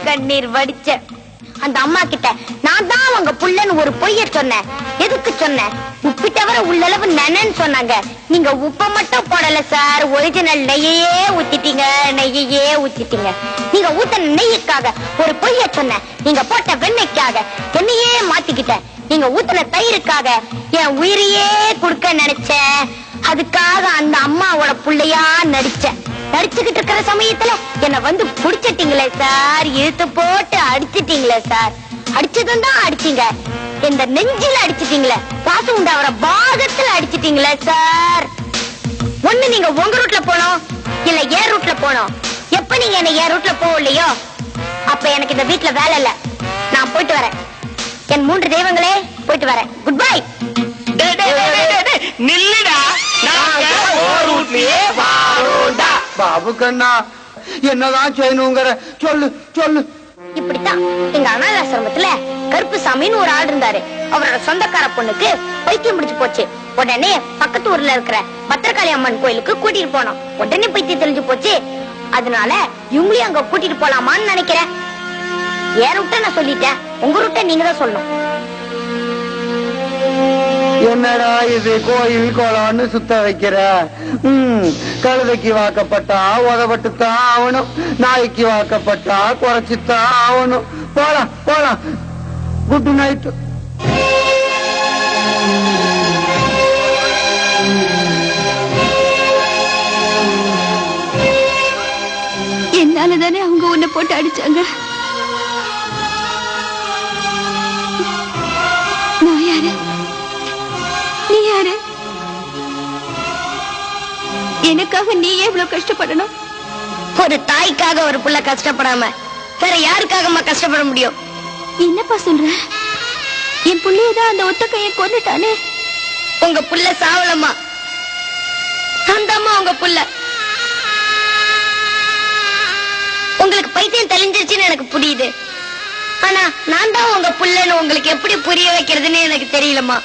கண்ணீர் வடிச்ச. அந்த அம்மா கிட்ட நான் தான் அவங்க புள்ளன்னு ஒரு பொய்ய சொன்னேன். எதுக்கு சொன்னேன்? உப்பிட்டவர உள்ளளவு நெனன்னு சொன்னாங்க. நீங்க உப்ப மட்டும் போடல சார், ஒரிஜினல் நெய்யே ஊத்திட்டீங்க, நெய்யே ஊத்திட்டீங்க. நீங்க ஊத்தின நெய்யுக்காக ஒரு பொய்ய சொன்னேன். நீங்க போட்ட வெண்ணெய்க்காக என்னையே மாத்திக்கிட்டேன். நீங்க ஊத்தின தயிருக்காக என் உயிரையே கொடுக்க நினைச்சேன். அதுக்காக அந்த அம்மாவோட புள்ளையா நடிச்சேன். நடிச்சுக்கிட்டு இருக்கிற சமயத்துல என்ன வந்து புடிச்சிட்டீங்களே சார், இழுத்து போட்டு அடிச்சிட்டீங்களே சார். அடிச்சதும் தான் அடிச்சீங்க, இந்த நெஞ்சில அடிச்சிட்டீங்களே, பாசம் உண்டு அவரை பாகத்துல அடிச்சிட்டீங்களே சார். ஒண்ணு நீங்க உங்க ரூட்ல போனோம், இல்ல ஏன் ரூட்ல போனோம். எப்ப நீங்க என்ன ஏன் ரூட்ல போகலையோ அப்ப எனக்கு இந்த வீட்டுல வேலை இல்ல. நான் போயிட்டு வரேன். என் 3 தெய்வங்களே போயிட்டு வரேன். Good bye. நில்லுடா, பாபு கண்ணா, என்னதான் செய்யணுங்கிற சொல்லு சொல்லு. இப்படித்தான் எங்க அனாதாசிரமத்துல கருப்பு சாமின்னு ஒரு ஆள் இருந்தாரு. அவரோட சொந்தக்கார பொண்ணுக்கு பைத்தியம் முடிச்சு போச்சு. உடனே பக்கத்து ஊர்ல இருக்கிற பத்திரகாளி அம்மன் கோயிலுக்கு கூட்டிட்டு போனோம். உடனே பைத்தியம் தெரிஞ்சு போச்சு. அதனால இவங்களையும் அங்க கூட்டிட்டு போலாமான்னு நினைக்கிறேன். ஏன் ரூட்ட நான் சொல்லிட்டேன், உங்க ரூட்ட நீங்க தான் சொல்லணும். என்னடா இது கோயில் கோலம்னு சுத்த வைக்கிற? கழுதைக்கு வாக்கப்பட்டா உதவட்டுத்தான் ஆகணும், நாய்க்கு வாக்கப்பட்டா குறைச்சுத்தான் ஆகணும். போலாம் போலாம். Good night. என்னாலதானே அவங்க உன்னை போட்டு அடிச்சாங்க. நான் யாரு, நீ யாரு? எனக்காக நீ எவ்வளவு கஷ்டப்படணும்? ஒரு தாய்க்காக ஒரு புள்ள கஷ்டப்படாம வேற யாருக்காகமா கஷ்டப்பட முடியும்? என்னப்பா சொல்ற? என் புள்ளையதான் அந்த ஒத்த கையை கொண்டுட்டானே. உங்க புள்ள சாவலம்மா, அந்த அம்மா உங்க புள்ள. உங்களுக்கு பைத்தியம் தெளிஞ்சிருச்சுன்னு எனக்கு புரியுது. ஆனா நான் தான் உங்க புள்ளன்னு உங்களுக்கு எப்படி புரிய வைக்கிறதுன்னு எனக்கு தெரியலம்மா.